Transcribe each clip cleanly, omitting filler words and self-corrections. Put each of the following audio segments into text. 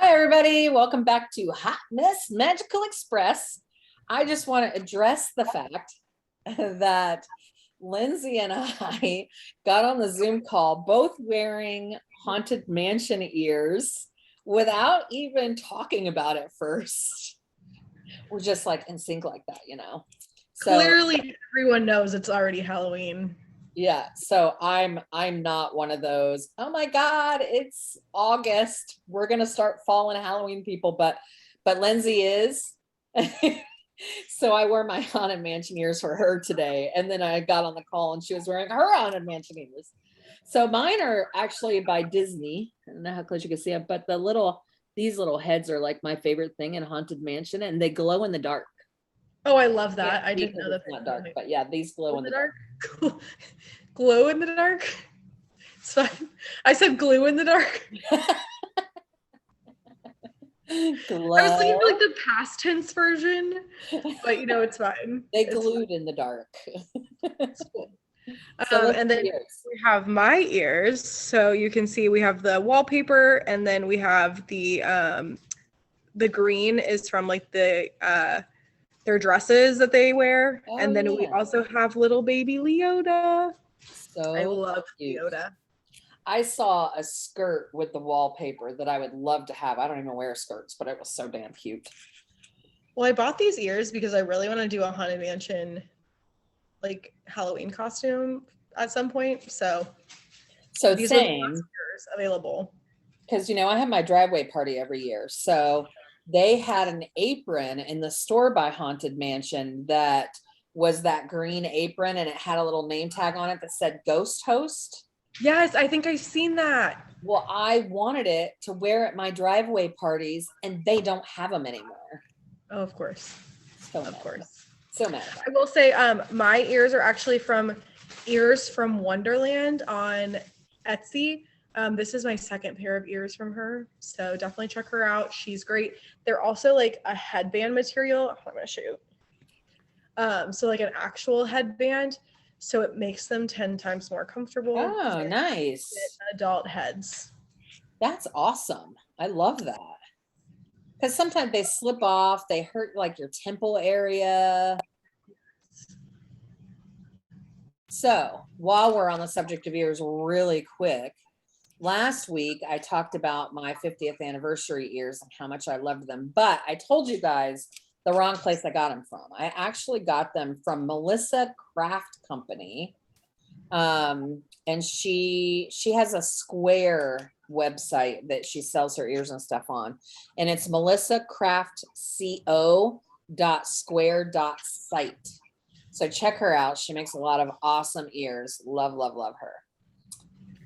Hi, everybody. Welcome back to Hot Mess Magical Express. I just want to address the fact that Lindsay and I got on the Zoom call, both wearing Haunted Mansion ears without even talking about it first. We're just like in sync like that, you know? So clearly everyone knows it's already Halloween. yeah, so I'm not one of those, oh my God, it's August, we're gonna start falling Halloween people, but Lindsay is. So I wore my Haunted Mansion ears for her today, and then I got on the call and she was wearing her Haunted Mansion ears. So mine are actually by Disney. I don't know how close you can see it, but these little heads are like my favorite thing in Haunted Mansion, and they glow in the dark. Oh, I love that. Yeah, I didn't know that it's not dark, but yeah, these glow in the dark. Glow in the dark? It's fine. I said glue in the dark. Glow. I was thinking like the past tense version, but it's fine. They glued in the dark. It's cool. So And then we have my ears. So you can see we have the wallpaper, and then we have the green is from like their dresses that they wear. Oh, and then we also have little baby Leota. So I love cute. Leota. I saw a skirt with the wallpaper that I would love to have. I don't even wear skirts, but it was so damn cute. Well, I bought these ears because I really want to do a Haunted Mansion like Halloween costume at some point. So these same ears available. Because I have my driveway party every year. So they had an apron in the store by Haunted Mansion that was that green apron, and it had a little name tag on it that said Ghost Host. Yes, I think I've seen that. Well, I wanted it to wear at my driveway parties, and they don't have them anymore. Oh, of course. So mad. I will say my ears are actually from Ears from Wonderland on Etsy. This is my second pair of ears from her, so definitely check her out. She's great. They're also like a headband material. I'm going to show you. So like an actual headband, so it makes them 10 times more comfortable. Oh, nice. Adult heads. That's awesome. I love that. Because sometimes they slip off, they hurt like your temple area. So while we're on the subject of ears really quick, last week I talked about my 50th anniversary ears and how much I loved them, but I told you guys the wrong place I got them from. I actually got them from Melissa Craft Company. And she has a Square website that she sells her ears and stuff on, and it's melissacraftco.square.site. So check her out. She makes a lot of awesome ears. Love her.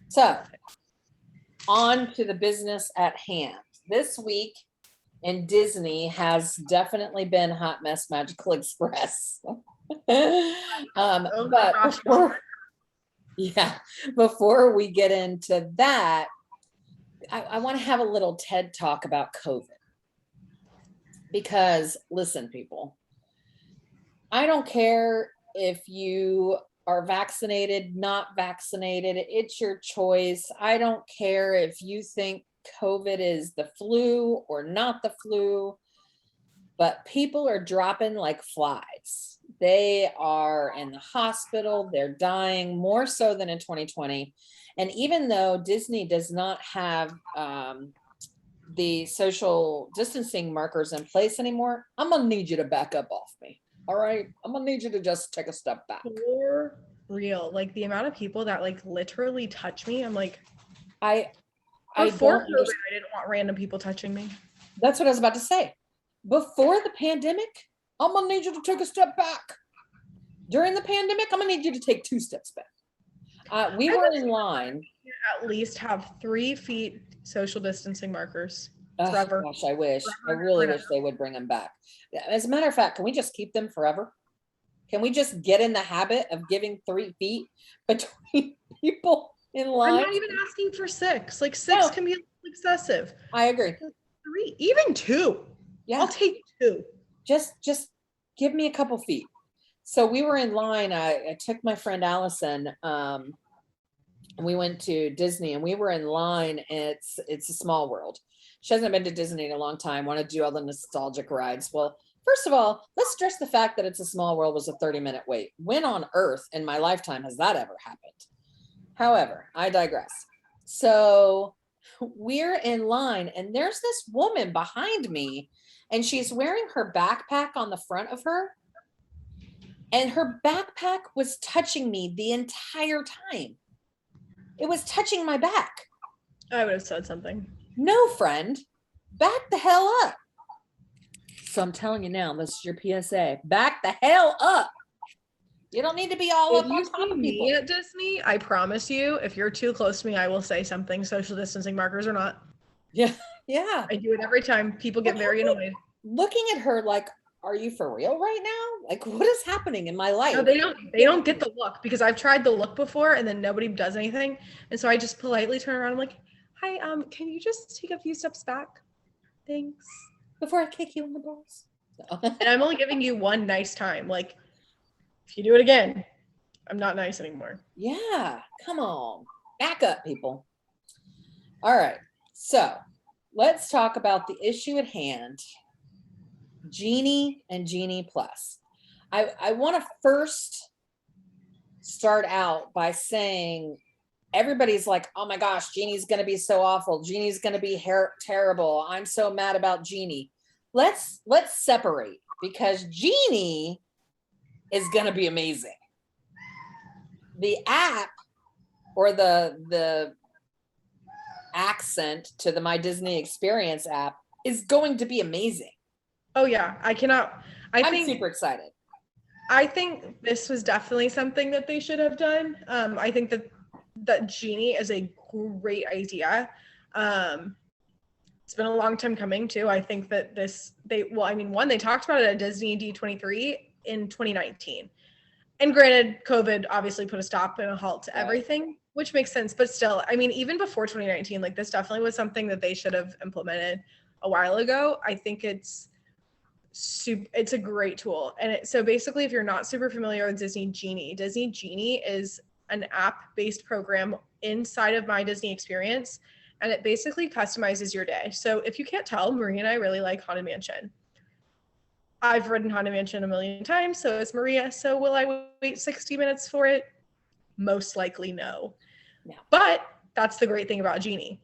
So on to the business at hand. This week in Disney has definitely been Hot Mess Magical Express. Before we get into that, I want to have a little TED talk about COVID. Because listen, people, I don't care if you are vaccinated, not vaccinated, it's your choice. I don't care if you think COVID is the flu or not the flu, but people are dropping like flies. They are in the hospital, they're dying more so than in 2020. And even though Disney does not have the social distancing markers in place anymore, I'm gonna need you to back up off me. All right, I'm gonna need you to just take a step back. For real, like the amount of people that like literally touch me, I'm like, before COVID, I didn't want random people touching me. That's what I was about to say. Before the pandemic, I'm gonna need you to take a step back. During the pandemic, I'm gonna need you to take 2 steps back. We were in line. At least have 3 feet social distancing markers. Forever. Gosh, I wish. I really wish they would bring them back. As a matter of fact, can we just keep them forever? Can we just get in the habit of giving 3 feet between people in line? I'm not even asking for 6. Like 6 can be excessive. I agree. 3, even 2. Yeah, I'll take 2. Just give me a couple feet. So we were in line. I took my friend Allison. We went to Disney and we were in line. It's a small world. She hasn't been to Disney in a long time, want to do all the nostalgic rides. Well, first of all, let's stress the fact that It's a Small World was a 30-minute wait. When on earth in my lifetime has that ever happened? However, I digress. So we're in line and there's this woman behind me and she's wearing her backpack on the front of her. And her backpack was touching me the entire time. It was touching my back. I would have said something. No, friend, back the hell up. So I'm telling you now, this is your PSA. Back the hell up. You don't need to be all up on top of people. Me at Disney, I promise you, if you're too close to me, I will say something, social distancing markers or not. Yeah. Yeah. I do it every time. People get very annoyed. Looking at her like, are you for real right now? Like, what is happening in my life? No, they don't get the look, because I've tried the look before and then nobody does anything. And so I just politely turn around. I'm like, hi, can you just take a few steps back? Thanks. Before I kick you in the balls. No. And I'm only giving you one nice time. Like, if you do it again, I'm not nice anymore. Yeah, come on. Back up, people. All right. So let's talk about the issue at hand. Genie and Genie Plus. I want to first start out by saying everybody's like, oh my gosh, Genie's going to be so awful. Genie's going to be terrible. I'm so mad about Genie. Let's separate, because Genie is going to be amazing. The app, or the accent to the My Disney Experience app, is going to be amazing. Oh yeah, I'm think super excited. I think this was definitely something that they should have done. I think that Genie is a great idea. It's been a long time coming too. I think that they talked about it at Disney D23 in 2019. And granted, COVID obviously put a stop and a halt to everything, which makes sense. But still, I mean, even before 2019, like, this definitely was something that they should have implemented a while ago. I think it's a great tool. And so basically, if you're not super familiar with Disney Genie is an app-based program inside of My Disney Experience, and it basically customizes your day. So if you can't tell, Maria and I really like Haunted Mansion. I've ridden Haunted Mansion a million times, so is Maria. So will I wait 60 minutes for it? Most likely no. But that's the great thing about Genie.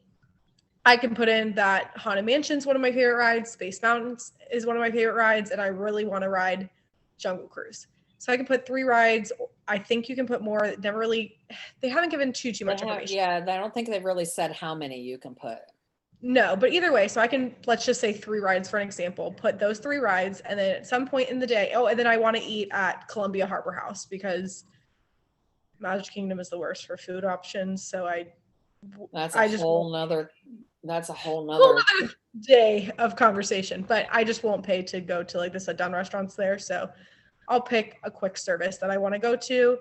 I can put in that Haunted Mansion's one of my favorite rides, Space Mountains is one of my favorite rides, and I really want to ride Jungle Cruise. So I can put 3 rides. I think you can put more. They haven't given too much information. Yeah, I don't think they've really said how many you can put. No, but either way, so I can, let's just say 3 rides for an example, put those 3 rides, and then at some point in the day, and then I want to eat at Columbia Harbor House, because Magic Kingdom is the worst for food options. So that's a whole nother day of conversation, but I just won't pay to go to like the sit down restaurants there. So I'll pick a quick service that I want to go to,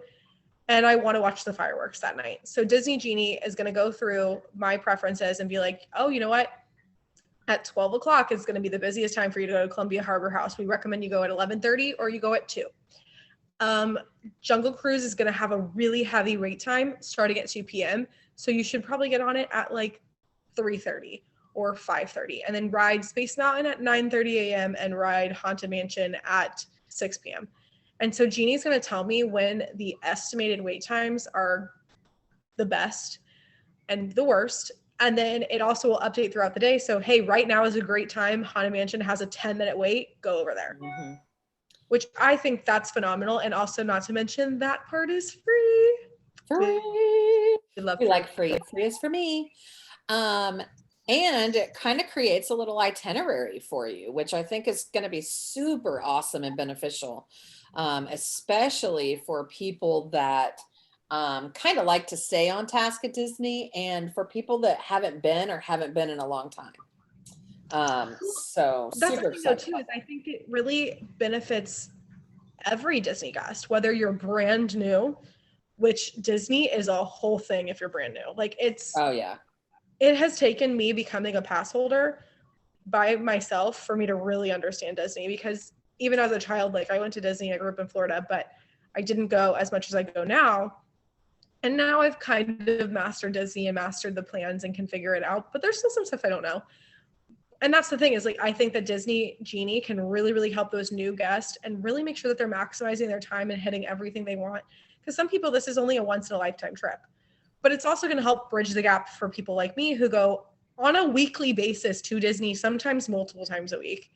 and I want to watch the fireworks that night. So Disney Genie is going to go through my preferences and be like, oh, you know what? At 12 o'clock is going to be the busiest time for you to go to Columbia Harbor House. We recommend you go at 11:30 or you go at 2. Jungle Cruise is going to have a really heavy wait time starting at 2 p.m. So you should probably get on it at like 3:30 or 5:30, and then ride Space Mountain at 9:30 a.m. and ride Haunted Mansion at 6 p.m. And so Genie's going to tell me when the estimated wait times are the best and the worst. And then it also will update throughout the day. So, hey, right now is a great time. Haunted Mansion has a 10-minute wait. Go over there. Mm-hmm. Which I think that's phenomenal. And also, not to mention, that part is free. We like free. Free is for me. And it kind of creates a little itinerary for you, which I think is going to be super awesome and beneficial, especially for people that kind of like to stay on task at Disney, and for people that haven't been in a long time. So that's super excited too. Is I think it really benefits every Disney guest, whether you're brand new, which Disney is a whole thing if you're brand new. Like it has taken me becoming a pass holder by myself for me to really understand Disney, because even as a child, like I went to Disney, I grew up in Florida, but I didn't go as much as I go now. And now I've kind of mastered Disney and mastered the plans and can figure it out, but there's still some stuff I don't know. And that's the thing is like, I think that Disney Genie can really, really help those new guests and really make sure that they're maximizing their time and hitting everything they want. Because some people, this is only a once in a lifetime trip, but it's also going to help bridge the gap for people like me who go on a weekly basis to Disney, sometimes multiple times a week.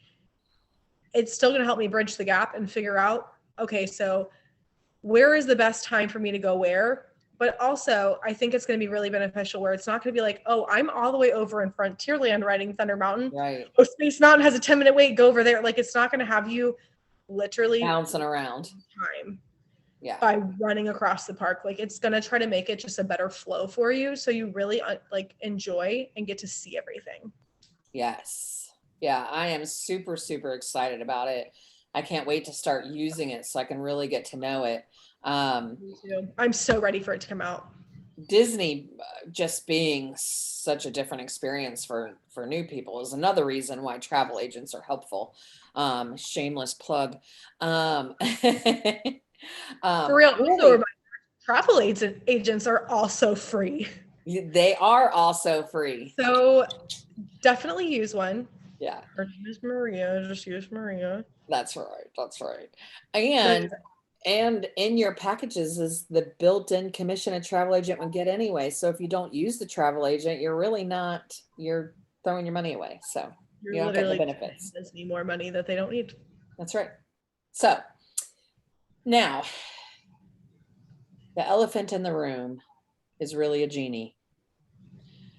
It's still going to help me bridge the gap and figure out, okay, so where is the best time for me to go where? But also, I think it's going to be really beneficial where it's not going to be like, oh, I'm all the way over in Frontierland riding Thunder Mountain. Right. Oh, Space Mountain has a 10-minute wait, go over there. Like, it's not going to have you literally Bouncing around. time Yeah. by running across the park. Like, it's going to try to make it just a better flow for you. So you really like enjoy and get to see everything. Yes. Yeah. I am super, super excited about it. I can't wait to start using it so I can really get to know it. Me too. I'm so ready for it to come out. Disney just being such a different experience for new people is another reason why travel agents are helpful. Shameless plug. For real. Also, really, travel agents are also free. they are also free. So definitely use one. Yeah. Her name is Maria. Just use Maria. That's right. That's right. And in your packages is the built-in commission a travel agent would get anyway. So if you don't use the travel agent, you're throwing your money away. So You're you don't get the literally benefits. giving Disney more money that they don't need. That's right. So now the elephant in the room is really a genie.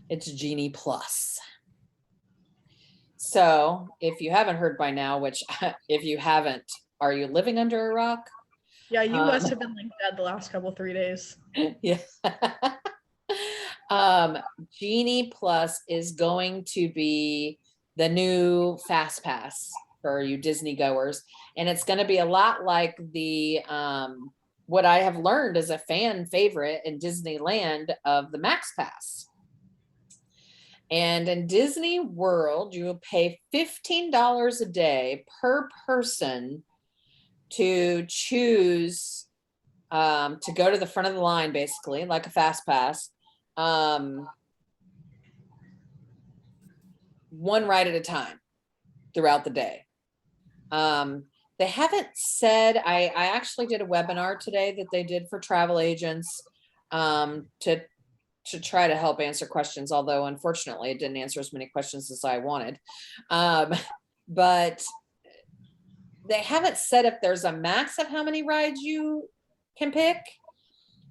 It's Genie Plus. So if you haven't heard by now, which if you haven't, are you living under a rock? Yeah, you must have been like dead the last 3 days. Yeah. Genie Plus is going to be the new Fast Pass for you Disney goers. And it's going to be a lot like the what I have learned as a fan favorite in Disneyland of the Max Pass. And in Disney World, you will pay $15 a day per person to choose to go to the front of the line, basically, like a fast pass. One ride at a time throughout the day. They haven't said, I actually did a webinar today that they did for travel agents to try to help answer questions, although unfortunately it didn't answer as many questions as I wanted. But they haven't said if there's a max of how many rides you can pick.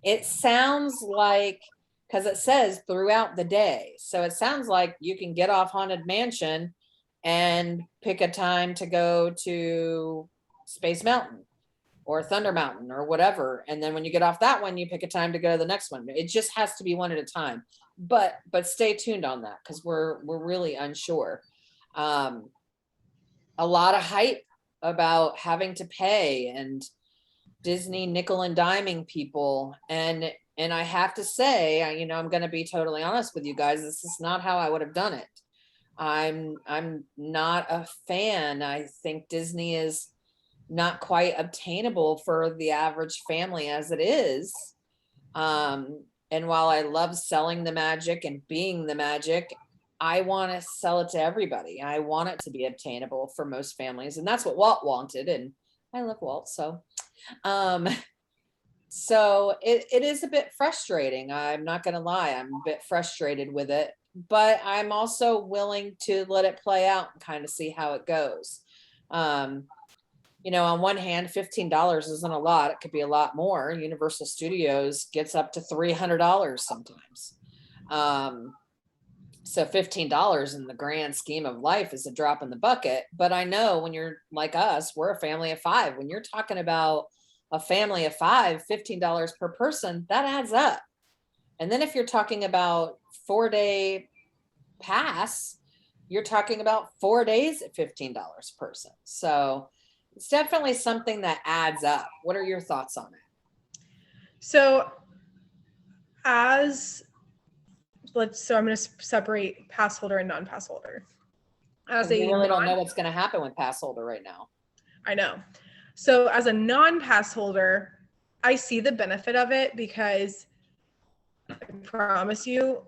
It sounds like, because it says throughout the day. So it sounds like you can get off Haunted Mansion and pick a time to go to Space Mountain or Thunder Mountain or whatever. And then when you get off that one, you pick a time to go to the next one. It just has to be one at a time. But stay tuned on that because we're really unsure. A lot of hype about having to pay and Disney nickel and diming people. And I have to say, I'm going to be totally honest with you guys. This is not how I would have done it. I'm not a fan. I think Disney is not quite obtainable for the average family as it is. And while I love selling the magic and being the magic, I want to sell it to everybody. I want it to be obtainable for most families. And that's what Walt wanted. And I love Walt. So it is a bit frustrating. I'm not going to lie. I'm a bit frustrated with it, but I'm also willing to let it play out and kind of see how it goes. On one hand, $15 isn't a lot. It could be a lot more. Universal Studios gets up to $300 sometimes. So $15 in the grand scheme of life is a drop in the bucket. But I know when you're like us, we're a family of 5. When you're talking about a family of 5, $15 per person, that adds up. And then if you're talking about 4-day pass, you're talking about 4 days at $15 a person. So it's definitely something that adds up. What are your thoughts on it? So I'm going to separate pass holder and non-pass holder. You really don't know what's going to happen with pass holder right now. I know. So as a non-pass holder, I see the benefit of it because I promise you,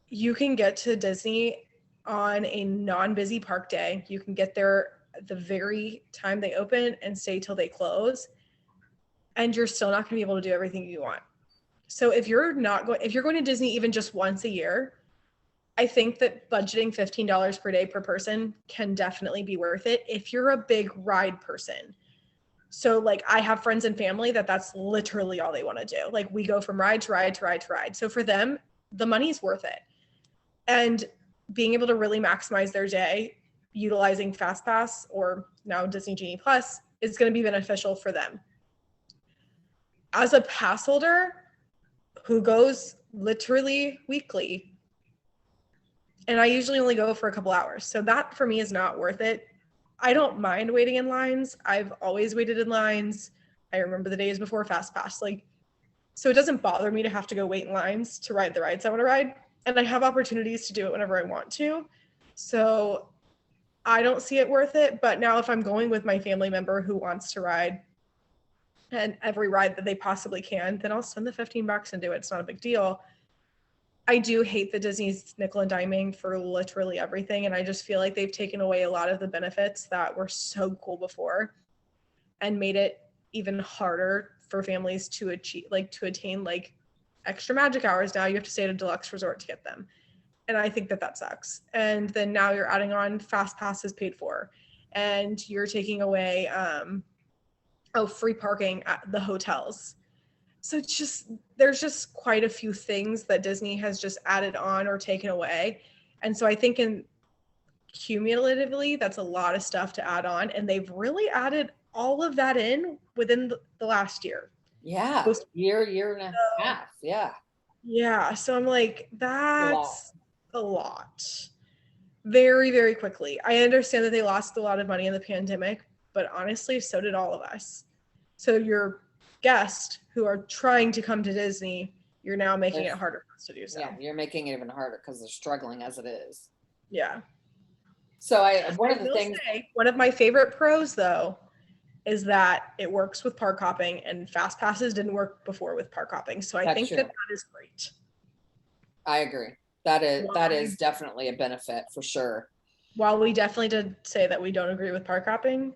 you can get to Disney on a non-busy park day. You can get there at the very time they open and stay till they close. And you're still not going to be able to do everything you want. So if you're going to Disney even just once a year, I think that budgeting $15 per day per person can definitely be worth it if you're a big ride person. So like I have friends and family that's literally all they want to do. Like we go from ride to ride to ride to ride. So for them, the money's worth it. And being able to really maximize their day utilizing FastPass or now Disney Genie Plus is going to be beneficial for them. As a pass holder who goes literally weekly, and I usually only go for a couple hours, so that for me is not worth it. I don't mind waiting in lines. I've always waited in lines. I remember the days before FastPass. Like, so it doesn't bother me to have to go wait in lines to ride the rides I want to ride. And I have opportunities to do it whenever I want to. So I don't see it worth it. But now if I'm going with my family member who wants to ride and every ride that they possibly can, then I'll spend the $15 and do it. It's not a big deal. I do hate the Disney's nickel and diming for literally everything. And I just feel like they've taken away a lot of the benefits that were so cool before and made it even harder for families to attain extra magic hours. Now you have to stay at a deluxe resort to get them. And I think that sucks. And then now you're adding on fast passes paid for, and you're taking away free parking at the hotels. So there's just quite a few things that Disney has just added on or taken away. And so I think cumulatively, that's a lot of stuff to add on. And they've really added all of that in within the last year. Yeah. Year and a half. Yeah. Yeah. So I'm like, that's a lot. Very, very quickly. I understand that they lost a lot of money in the pandemic, but honestly, so did all of us. So your guests who are trying to come to Disney, you're now making it harder for us to do so. Yeah, you're making it even harder because they're struggling as it is. Yeah. So one of my favorite pros though is that it works with park hopping, and fast passes didn't work before with park hopping. So I think that is great. I agree. That is definitely a benefit for sure. While we definitely did say that we don't agree with park hopping,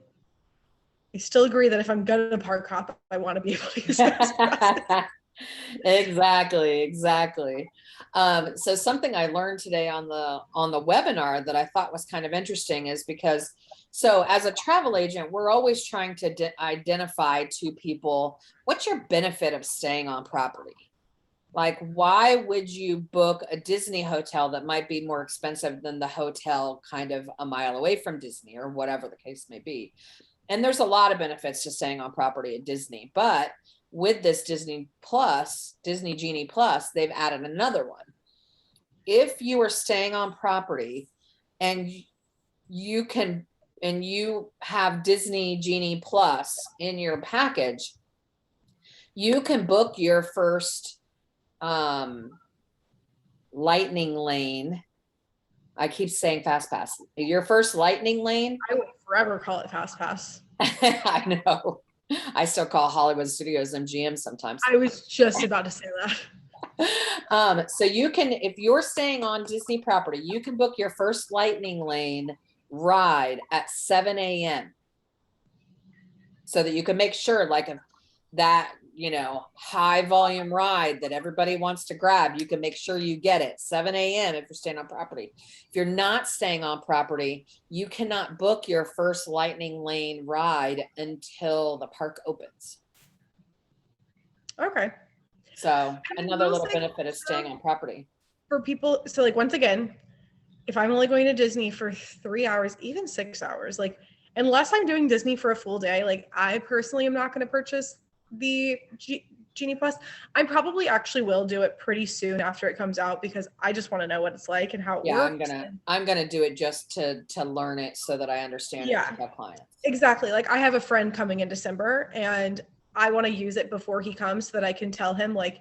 I still agree that if I'm gonna park hop, I want to be able to use fast passes. Exactly. So something I learned today on the webinar that I thought was kind of interesting is because, so as a travel agent, we're always trying to identify to people, what's your benefit of staying on property? Like, why would you book a Disney hotel that might be more expensive than the hotel kind of a mile away from Disney or whatever the case may be? And there's a lot of benefits to staying on property at Disney, but with this Disney Genie Plus, they've added another one. If you are staying on property and you have Disney Genie Plus in your package, you can book your first lightning lane. I keep saying fast pass. Your first lightning lane. I will forever call it fast pass. I know. I still call Hollywood Studios MGM sometimes. I was just about to say that. So you can, if you're staying on Disney property, you can book your first lightning lane ride at 7 a.m. so that you can make sure, like, if that, high volume ride that everybody wants to grab, you can make sure you get it 7 a.m. if you're staying on property. If you're not staying on property, you cannot book your first lightning lane ride until the park opens. Okay. So another little benefit of staying on property. For people, so like, once again, if I'm only going to Disney for 3 hours, even 6 hours, like, unless I'm doing Disney for a full day, like, I personally am not going to purchase the Genie Plus. I probably actually will do it pretty soon after it comes out, because I just want to know what it's like and how it works. I'm gonna do it just to learn it so that I understand it with my clients. Exactly. Like, I have a friend coming in December and I want to use it before he comes so that I can tell him, like,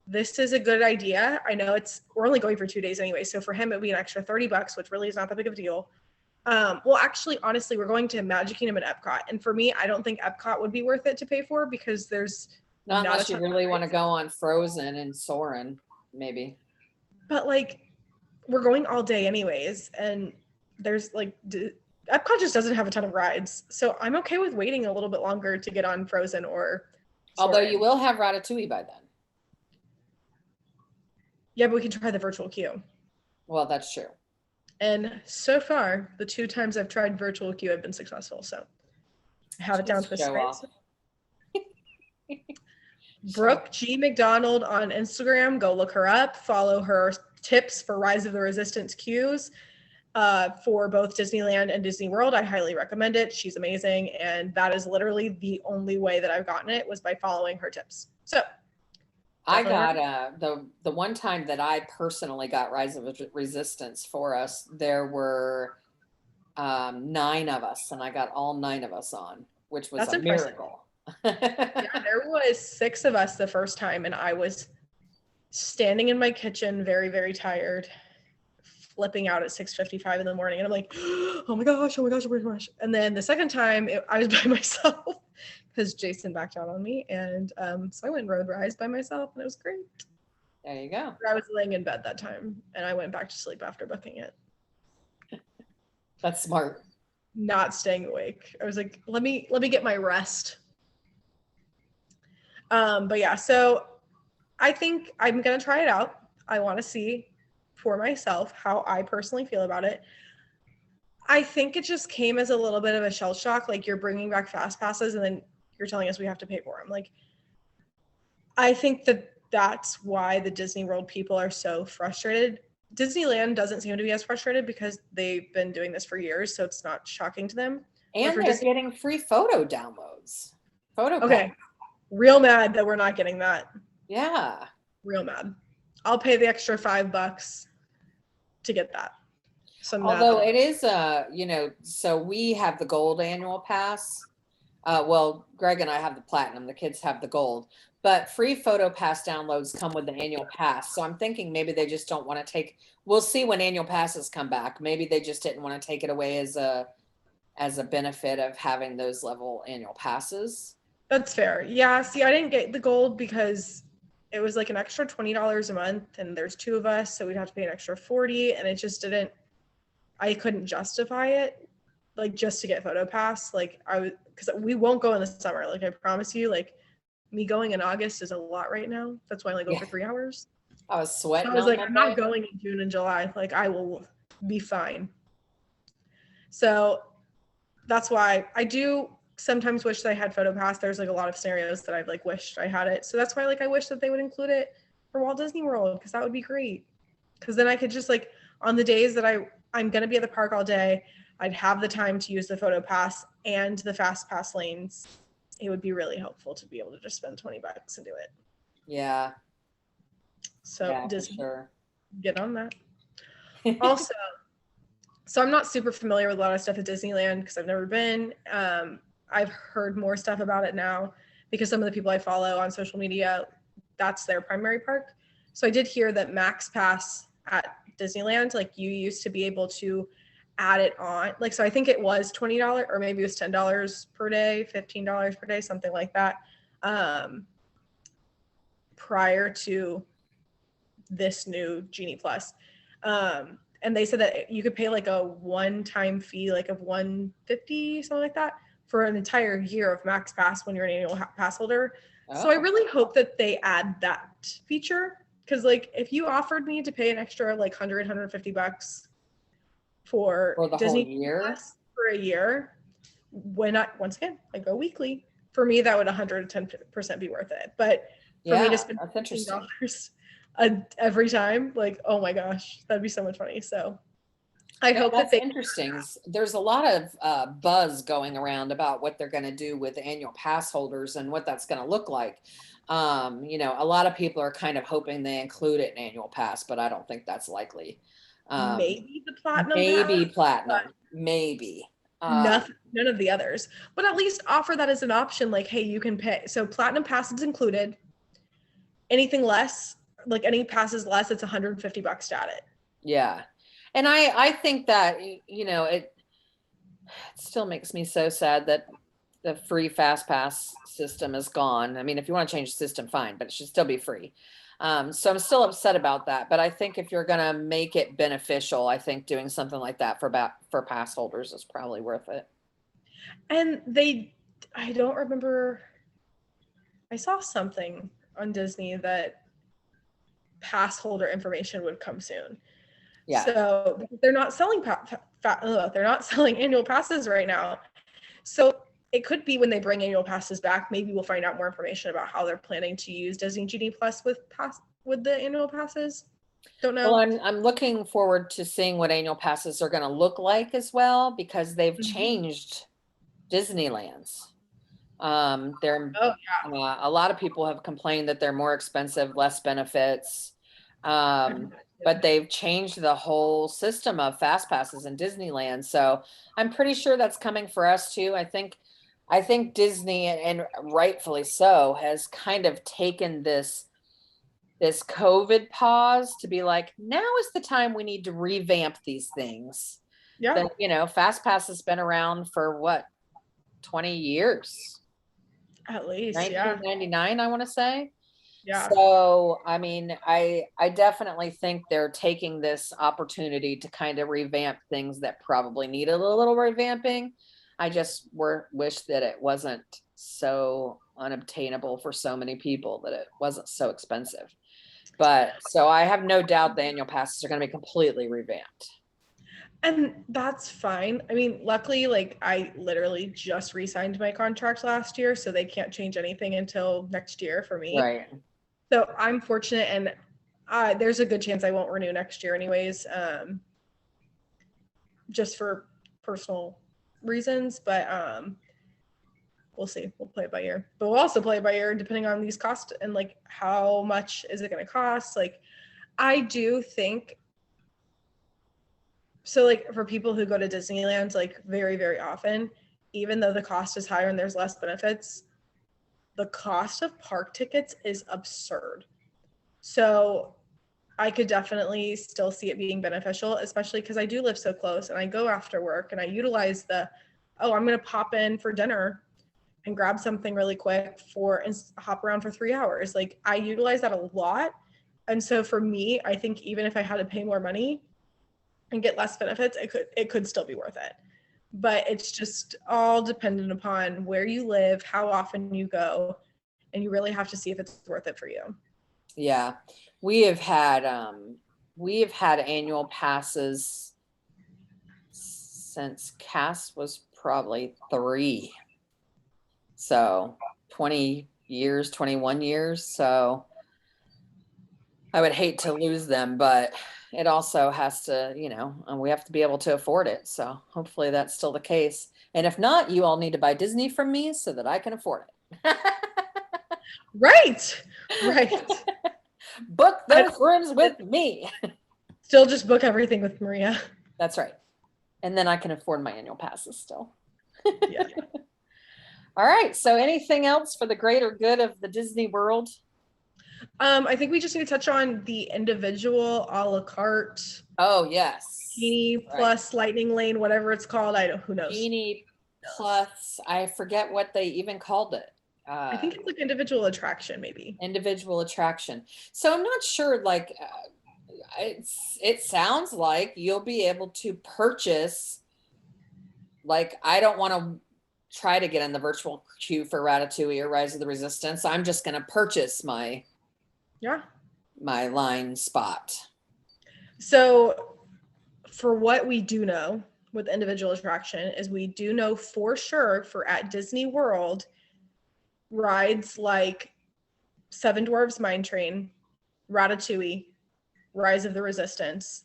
this is a good idea. I know we're only going for 2 days anyway, so for him it'd be an extra $30, which really is not that big of a deal. Well, actually, honestly, we're going to Magic Kingdom and Epcot. And for me, I don't think Epcot would be worth it to pay for, because there's not unless you really want to go on Frozen and Soarin', maybe. But like, we're going all day anyways, and there's like Epcot just doesn't have a ton of rides, so I'm okay with waiting a little bit longer to get on Frozen or Although Soarin'. you will have Ratatouille by then. Yeah, but we can try the virtual queue. Well, that's true. And so far, the 2 times I've tried virtual queue, I've been successful. So I have it down to a Show off. science. Brooke G. McDonald on Instagram. Go look her up. Follow her tips for Rise of the Resistance queues for both Disneyland and Disney World. I highly recommend it. She's amazing. And that is literally the only way that I've gotten it was by following her tips. So I got the one time that I personally got Rise of Resistance for us, there were 9 of us, and I got all 9 of us on, which was That's a impressive. miracle. Yeah, there was 6 of us the first time, and I was standing in my kitchen, very, very tired, flipping out at 6:55 in the morning, and I'm like, oh my gosh, oh my gosh, oh my gosh. And then the second time, I was by myself because Jason backed out on me, and so I went and rode Rise by myself, and it was great. There you go. I was laying in bed that time, and I went back to sleep after booking it. That's smart. Not staying awake. I was like, let me get my rest. But yeah, so I think I'm gonna try it out. I want to see for myself how I personally feel about it. I think it just came as a little bit of a shell shock. Like, you're bringing back fast passes and then you're telling us we have to pay for them. Like, I think that's why the Disney World people are so frustrated. Disneyland doesn't seem to be as frustrated because they've been doing this for years, so it's not shocking to them. And they're getting free photo downloads. Okay. Real mad that we're not getting that. Yeah. Real mad. I'll pay the extra $5 to get that. So although it is so we have the gold annual pass. Well, Greg and I have the platinum, the kids have the gold, but free photo pass downloads come with the annual pass. So I'm thinking maybe they just don't want to we'll see when annual passes come back. Maybe they just didn't want to take it away as a benefit of having those level annual passes. That's fair. Yeah. See, I didn't get the gold because it was like an extra $20 a month, and there's 2 of us, so we'd have to pay an extra $40, and it just didn't. I couldn't justify it, like, just to get photo pass. Like, because we won't go in the summer. Like, I promise you, like, me going in August is a lot right now. That's why I only go for 3 hours. I was sweating. I was like, I'm not going in June and July. Like, I will be fine. So that's why I do sometimes wish that I had photo pass. There's like a lot of scenarios that I've like wished I had it. So that's why like I wish that they would include it for Walt Disney World, because that would be great. Because then I could just like, on the days that I'm going to be at the park all day, I'd have the time to use the photo pass and the fast pass lanes. It would be really helpful to be able to just spend $20 and do it. Yeah. So yeah, Disney, sure. Get on that. Also, so I'm not super familiar with a lot of stuff at Disneyland because I've never been. I've heard more stuff about it now because some of the people I follow on social media, that's their primary park. So I did hear that Max Pass at Disneyland, like, you used to be able to add it on. Like, so I think it was $20 or maybe it was $10 per day, $15 per day, something like that, prior to this new Genie Plus. And they said that you could pay like a one-time fee, like of $150, something like that, for an entire year of Max Pass when you're an annual pass holder. Oh. So I really hope that they add that feature, because like if you offered me to pay an extra like $150 for the Disney whole year Plus for a year, when once again I go weekly, for me that would 110% be worth it. But for me to spend $15 every time, like, oh my gosh, that'd be so much money. So I hope that's interesting. There's a lot of buzz going around about what they're going to do with annual pass holders and what that's going to look like. A lot of people are kind of hoping they include it in annual pass, but I don't think that's likely. Maybe the platinum. Maybe pass, platinum. Maybe. None of the others. But at least offer that as an option. Like, hey, you can pay. So platinum pass is included. Anything less, like any passes less, it's $150 to add it. Yeah. And I think that, it still makes me so sad that the free fast pass system is gone. I mean, if you want to change the system, fine, but it should still be free. So I'm still upset about that, but I think if you're gonna make it beneficial, I think doing something like that for pass holders is probably worth it. And I don't remember, I saw something on Disney that pass holder information would come soon. Yeah. So they're not selling they're not selling annual passes right now. So it could be when they bring annual passes back, maybe we'll find out more information about how they're planning to use Disney Genie Plus with the annual passes. Don't know. Well, I'm looking forward to seeing what annual passes are going to look like as well, because they've changed Disneyland's. They're Oh a lot of people have complained that they're more expensive, less benefits. But they've changed the whole system of fast passes in Disneyland. So I'm pretty sure that's coming for us too. I think Disney, and rightfully so, has kind of taken this COVID pause to be like, now is the time we need to revamp these things. yeah. That, you know, fast pass has been around for what, 20 years? At least, 1999, I want to say. yeah. So, I mean, I definitely think they're taking this opportunity to kind of revamp things that probably needed a little revamping. I just wish that it wasn't so unobtainable for so many people, that it wasn't so expensive. But so I have no doubt the annual passes are going to be completely revamped. And that's fine. I mean, luckily, like I literally just re-signed my contract last year, so they can't change anything until next year for me. Right. So I'm fortunate, and there's a good chance I won't renew next year anyways, just for personal reasons. But we'll see. We'll play it by ear. But we'll also play it by ear depending on these costs and like how much is it going to cost. Like I do think, so like for people who go to Disneyland like very, very often, even though the cost is higher and there's less benefits, the cost of park tickets is absurd. So I could definitely still see it being beneficial, especially because I do live so close and I go after work and I utilize I'm going to pop in for dinner and grab something really quick and hop around for 3 hours. Like I utilize that a lot. And so for me, I think even if I had to pay more money and get less benefits, it could still be worth it. But it's just all dependent upon where you live, how often you go, and you really have to see if it's worth it for you. Yeah. We have had annual passes since Cass was probably 3. So 20 years, 21 years. So I would hate to lose them, but it also has to, you know, we have to be able to afford it. So hopefully that's still the case. And if not, you all need to buy Disney from me so that I can afford it. Right. Book those rooms with me. Still just book everything with Maria. That's right. And then I can afford my annual passes still. Yeah. All right. So anything else for the greater good of the Disney World? I think we just need to touch on the individual a la carte. Oh, yes. Genie plus Lightning Lane, whatever it's called. Who knows? Genie plus, I forget what they even called it. I think it's like individual attraction, maybe. Individual attraction. So I'm not sure, like, it sounds like you'll be able to purchase, like, I don't want to try to get in the virtual queue for Ratatouille or Rise of the Resistance. I'm just going to purchase my line spot. So for what we do know with individual attraction is we do know for sure for at Disney World, rides like Seven Dwarfs Mine Train, Ratatouille, Rise of the Resistance.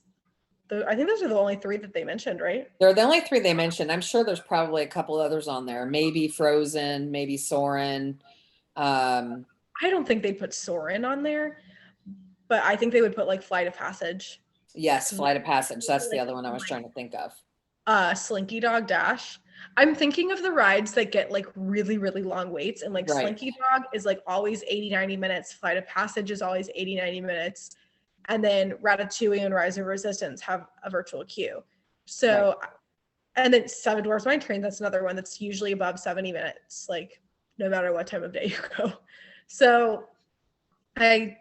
I think those are the only 3 that they mentioned, right? They're the only 3 they mentioned. I'm sure there's probably a couple others on there. Maybe Frozen, maybe Soarin'. I don't think they put Soarin' on there, but I think they would put like Flight of Passage. Yes, Flight of Passage. That's the other one I was trying to think of. Slinky Dog Dash. I'm thinking of the rides that get like really, really long waits, and like Slinky Dog is like always 80-90 minutes. Flight of Passage is always 80-90 minutes. And then Ratatouille and Rise of Resistance have a virtual queue. So, and then Seven Dwarfs Mine Train, that's another one that's usually above 70 minutes, like no matter what time of day you go. So I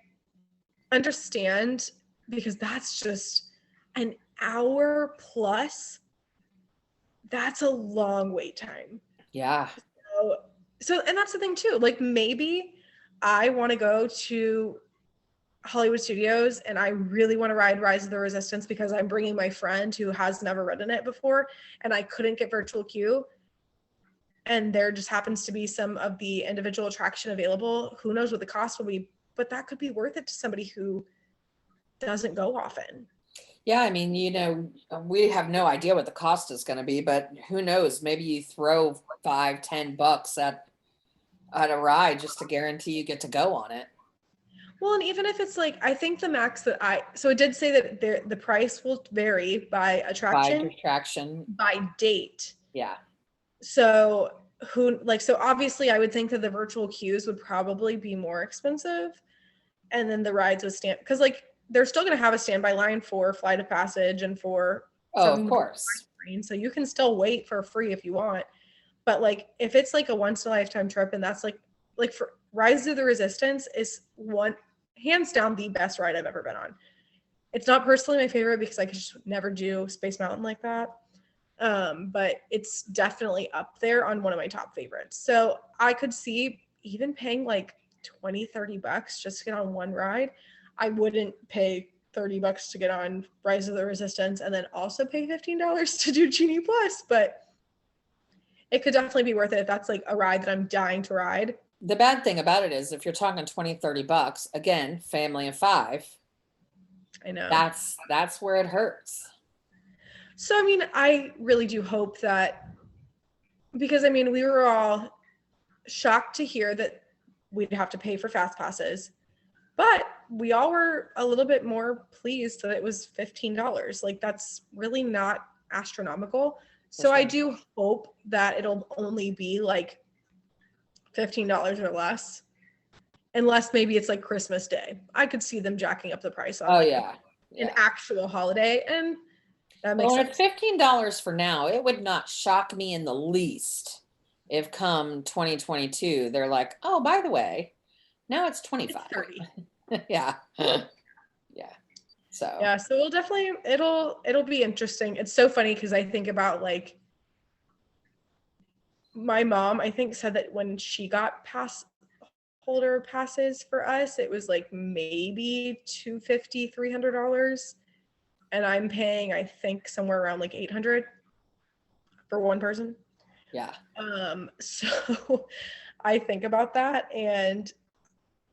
understand, because that's just an hour plus. That's a long wait time. Yeah. So and that's the thing too. Like maybe I want to go to Hollywood Studios and I really want to ride Rise of the Resistance because I'm bringing my friend who has never ridden it before and I couldn't get virtual queue. And there just happens to be some of the individual attraction available. Who knows what the cost will be, but that could be worth it to somebody who doesn't go often. Yeah, I mean, you know, we have no idea what the cost is going to be, but who knows? Maybe you throw $5-10 at a ride just to guarantee you get to go on it. Well, and even if it's like, I think the max that so it did say that the price will vary by attraction, by date. Yeah. So so obviously I would think that the virtual queues would probably be more expensive. And then the rides would because like they're still going to have a standby line for Flight of Passage and for of course. So you can still wait for free if you want. But like if it's like a once in a lifetime trip and that's like for Rise of the Resistance is one hands down the best ride I've ever been on. It's not personally my favorite because I could just never do Space Mountain like that. But it's definitely up there on one of my top favorites. So I could see even paying like $20-30 just to get on one ride. I wouldn't pay $30 to get on Rise of the Resistance and then also pay $15 to do Genie Plus, but it could definitely be worth it if that's like a ride that I'm dying to ride. The bad thing about it is if you're talking $20-30, again, family of 5. I know. That's where it hurts. So, I mean, I really do hope that, because I mean, we were all shocked to hear that we'd have to pay for fast passes, but we all were a little bit more pleased that it was $15. Like that's really not astronomical. So I do hope that it'll only be like $15 or less, unless maybe it's like Christmas Day. I could see them jacking up the price on an actual holiday, and that makes sense. At $15 for now, it would not shock me in the least if come 2022 they're like, oh, by the way, now it's 25. Yeah. Yeah. So yeah, so we'll definitely it'll be interesting. It's so funny because I think about like my mom, I think, said that when she got pass holder passes for us, it was like maybe $250-300, and I'm paying I think somewhere around like $800 for one person. Yeah. So I think about that and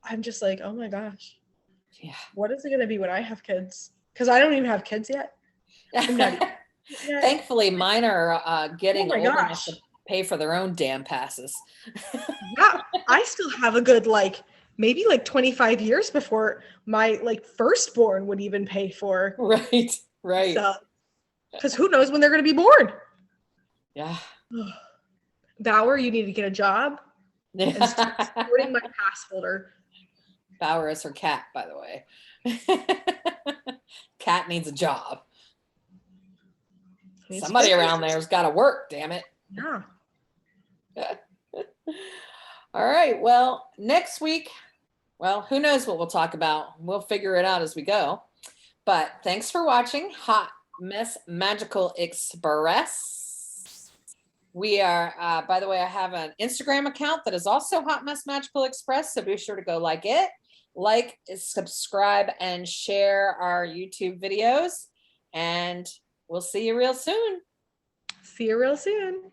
I'm just like, oh my gosh. Yeah. What is it going to be when I have kids? Because I don't even have kids yet. I'm not even yet. Thankfully, mine are getting old enough to pay for their own damn passes. Yeah, I still have a good maybe 25 years before my firstborn would even pay for. Right. So, because who knows when they're going to be born? Yeah. Bauer, you need to get a job and start supporting my pass holder. Bauer is her cat, by the way. Cat needs a job. Somebody around there's got to work, damn it. Yeah. All right. Well, next week, who knows what we'll talk about. We'll figure it out as we go. But thanks for watching Hot Mess Magical Express. We are, by the way, I have an Instagram account that is also Hot Mess Magical Express. So be sure to go like it. Like, subscribe, and share our YouTube videos. And we'll see you real soon. See you real soon.